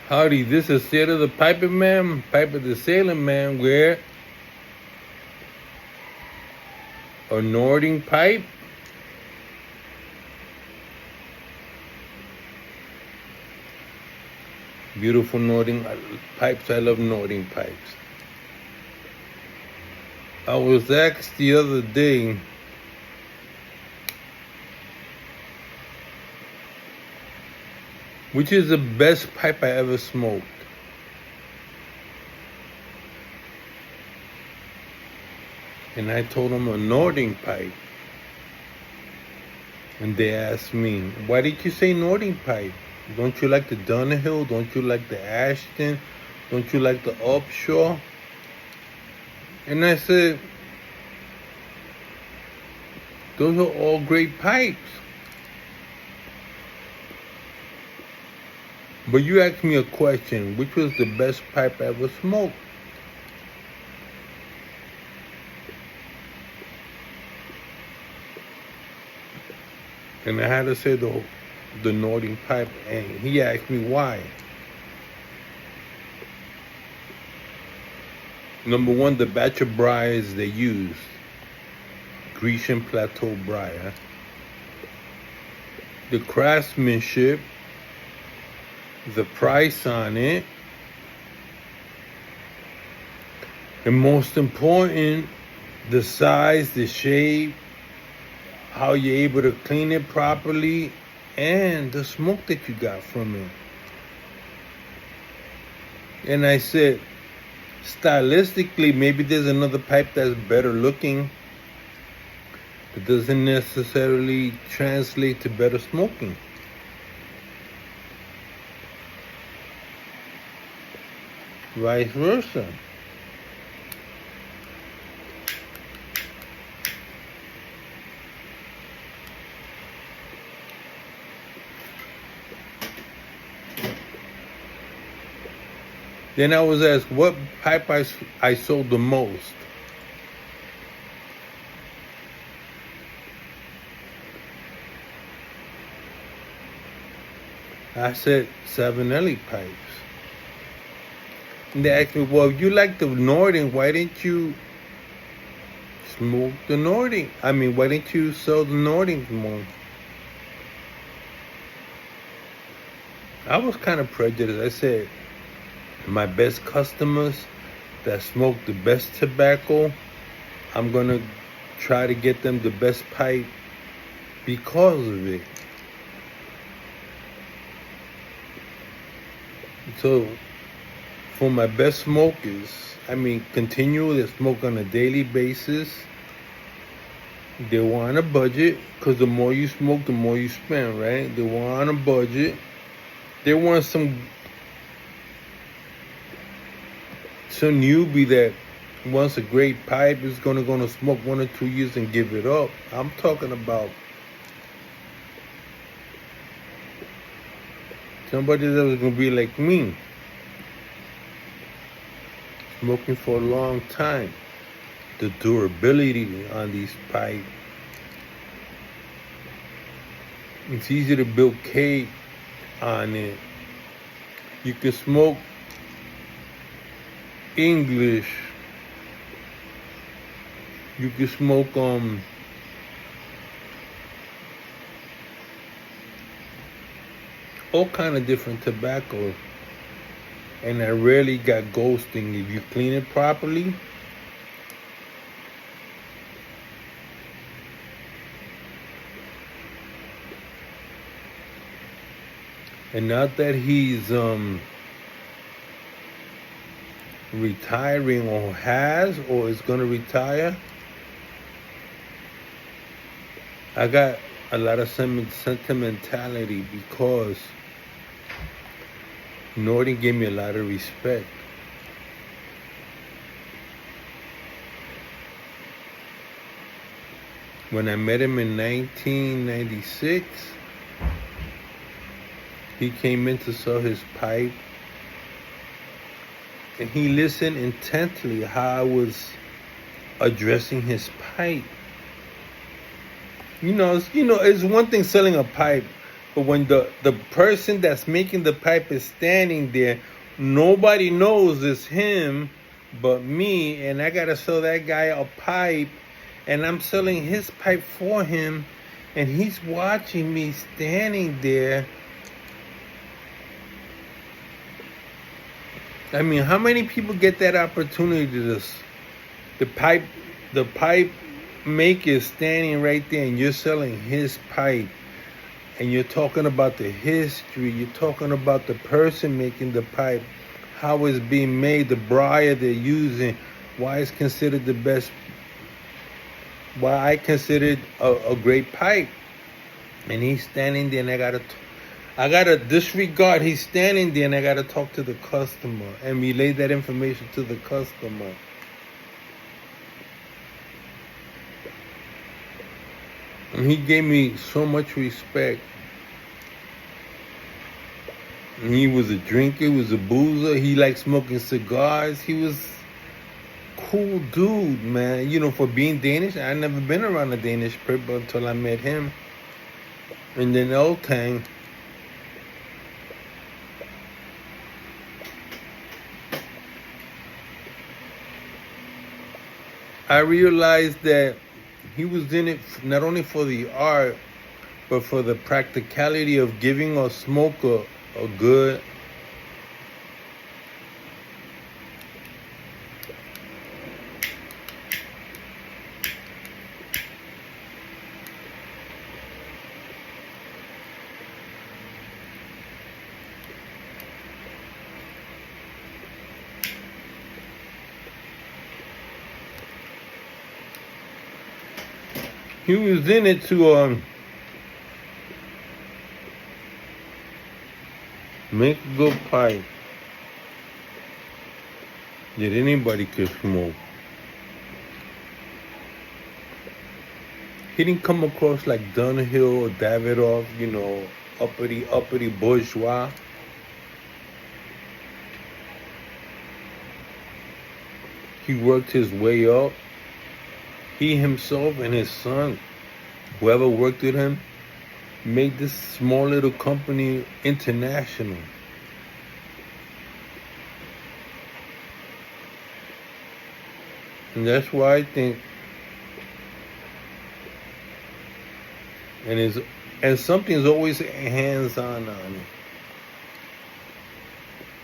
Howdy, this is State of the Piper Man, Piper the Sailor Man, with a Nording pipe. Beautiful Nording pipes. I love Nording pipes. I was asked the other day, which is the best pipe I ever smoked? And I told them a Nording pipe. And they asked me, why did you say Nording pipe? Don't you like the Dunhill? Don't you like the Ashton? Don't you like the Upshaw? And I said, those are all great pipes. But you asked me a question, which was the best pipe I ever smoked? And I had to say the Nording pipe, and he asked me why. Number one, the batch of briars they used, Grecian Plateau briar. The craftsmanship, the price on it, and most important, the size, the shape, how you're able to clean it properly, and the smoke that you got from it. And I said, stylistically, maybe there's another pipe that's better looking. It doesn't necessarily translate to better smoking. Vice versa. Then I was asked what pipe I sold the most. I said 7Ellie pipes. And they asked me, well, if you like the Nording, why didn't you smoke the Nording? Why didn't you sell the Nording more? I was kind of prejudiced. I said, my best customers that smoke the best tobacco, I'm going to try to get them the best pipe because of it. So, for my best smokers, continue to smoke on a daily basis. They were on a budget, because the more you smoke, the more you spend, right? They were on a budget. They want some newbie that wants a great pipe, is gonna smoke 1 or 2 years and give it up. I'm talking about somebody that was gonna be like me, smoking for a long time. The durability on these pipes. It's easy to build cake on it. You can smoke English. You can smoke all kind of different tobacco, and I rarely got ghosting if you clean it properly. And not that he's retiring or is gonna retire. I got a lot of sentimentality because Nording gave me a lot of respect. When I met him in 1996, he came in to sell his pipe, and he listened intently how I was addressing his pipe. It's one thing selling a pipe, But when the person that's making the pipe is standing there, nobody knows it's him but me, and I gotta sell that guy a pipe, and I'm selling his pipe for him, and he's watching me standing there. I mean, how many people get that opportunity to the pipe maker is standing right there, and you're selling his pipe, and you're talking about the history, you're talking about the person making the pipe, how it's being made, the briar they're using, why it's considered the best, why I consider it a great pipe. And he's standing there, and I gotta disregard. He's standing there, and I gotta talk to the customer and relay that information to the customer. And he gave me so much respect. And he was a drinker, he was a boozer, he liked smoking cigars. He was cool dude, man. You know, for being Danish, I never been around a Danish people until I met him. And then Old Tang. I realized that he was in it not only for the art, but for the practicality of giving a smoker a good he was in it to make a good pipe that anybody could smoke. He didn't come across like Dunhill or Davidoff, you know, uppity bourgeois. He worked his way up. He himself and his son, whoever worked with him, made this small little company international. And that's why I think, and something's always hands-on on it.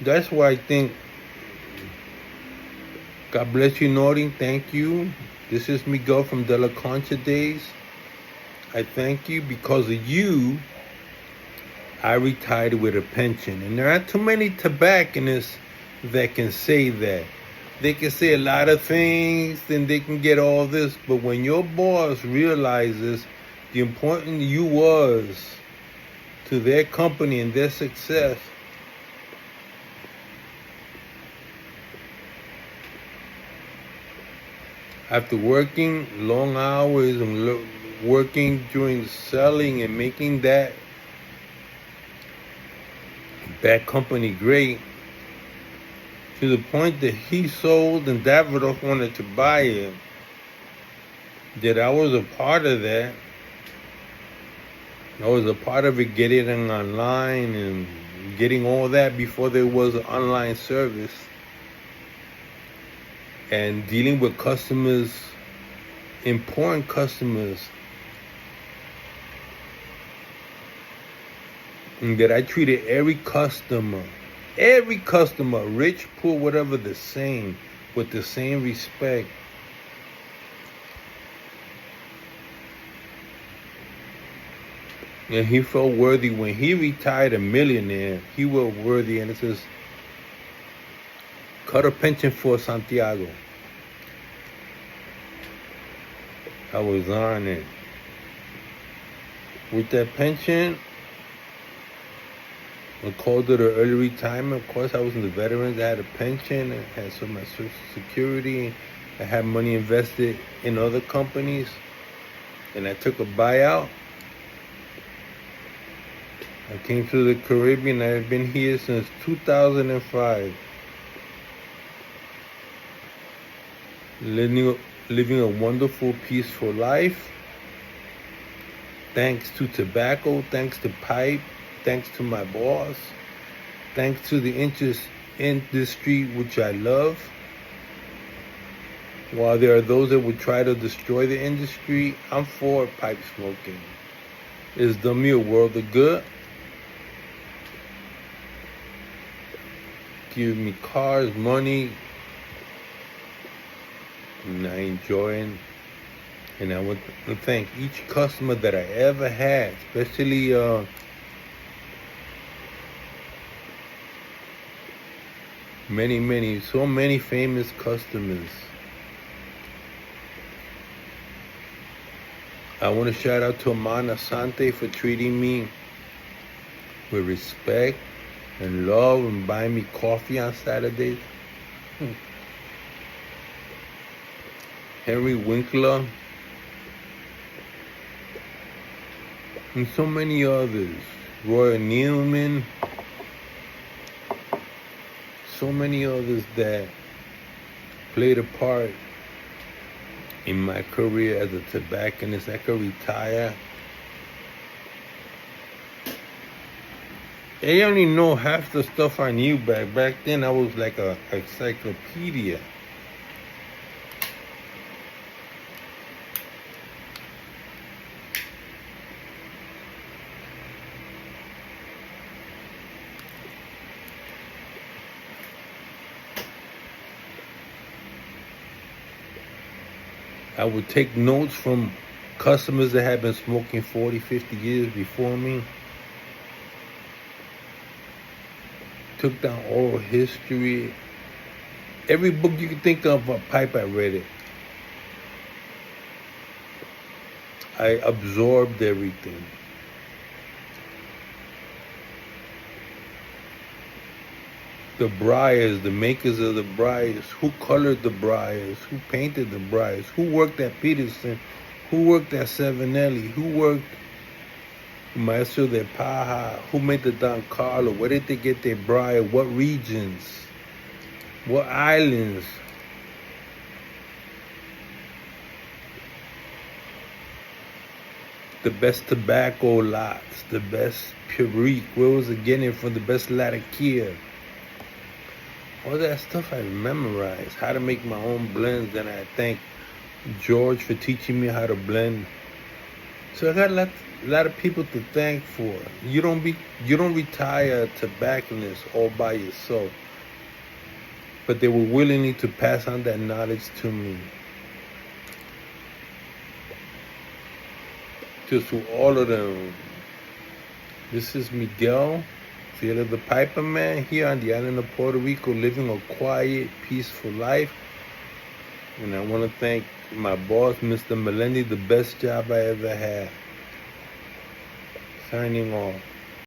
That's why I think, God bless you, Nordy. Thank you. This is Miguel from De La Concha days. I thank you. Because of you, I retired with a pension. And there aren't too many tobacconists that can say that. They can say a lot of things, then they can get all this. But when your boss realizes the important you was to their company and their success, after working long hours and working during selling and making that company great, to the point that he sold and Davidoff wanted to buy it, that I was a part of that. I was a part of it, getting it online and getting all that before there was an online service. And dealing with customers, important customers, and that I treated every customer, rich, poor, whatever, the same, with the same respect. And he felt worthy when he retired a millionaire. He was worthy, and it says, cut a pension for Santiago. I was on it. With that pension, I called it an early retirement. Of course, I was in the veterans. I had a pension. I had some of my Social Security. I had money invested in other companies. And I took a buyout. I came to the Caribbean. I've been here since 2005. Living a wonderful, peaceful life. Thanks to tobacco, thanks to pipe, thanks to my boss, thanks to the industry which I love. While there are those that would try to destroy the industry, I'm for pipe smoking. It's done me a world of good. Give me cars, money, and I enjoy it. And I want to thank each customer that I ever had, especially so many famous customers. I want to shout out to Amana Sante for treating me with respect and love and buying me coffee on Saturdays. Henry Winkler and so many others. Roy Nealman. So many others that played a part in my career as a tobacconist. I could retire. They only know half the stuff I knew back then. I was like a encyclopedia. I would take notes from customers that had been smoking 40, 50 years before me. Took down oral history. Every book you can think of a pipe, I read it. I absorbed everything. The briars, the makers of the briars, who colored the briars, who painted the briars, who worked at Peterson, who worked at Savinelli, who worked Maestro de Paja, who made the Don Carlo, where did they get their briar, what regions, what islands. The best tobacco lots, the best Perique, where was it getting it from, the best Latakia. All that stuff I memorized, how to make my own blends, and I thank George for teaching me how to blend. So I got a lot of people to thank for. You don't retire a tobacconist all by yourself. But they were willing to pass on that knowledge to me. Just to all of them. This is Miguel, Theater the Piper Man, here on the island of Puerto Rico, living a quiet, peaceful life. And I want to thank my boss, Mr. Melendi, the best job I ever had. Signing off.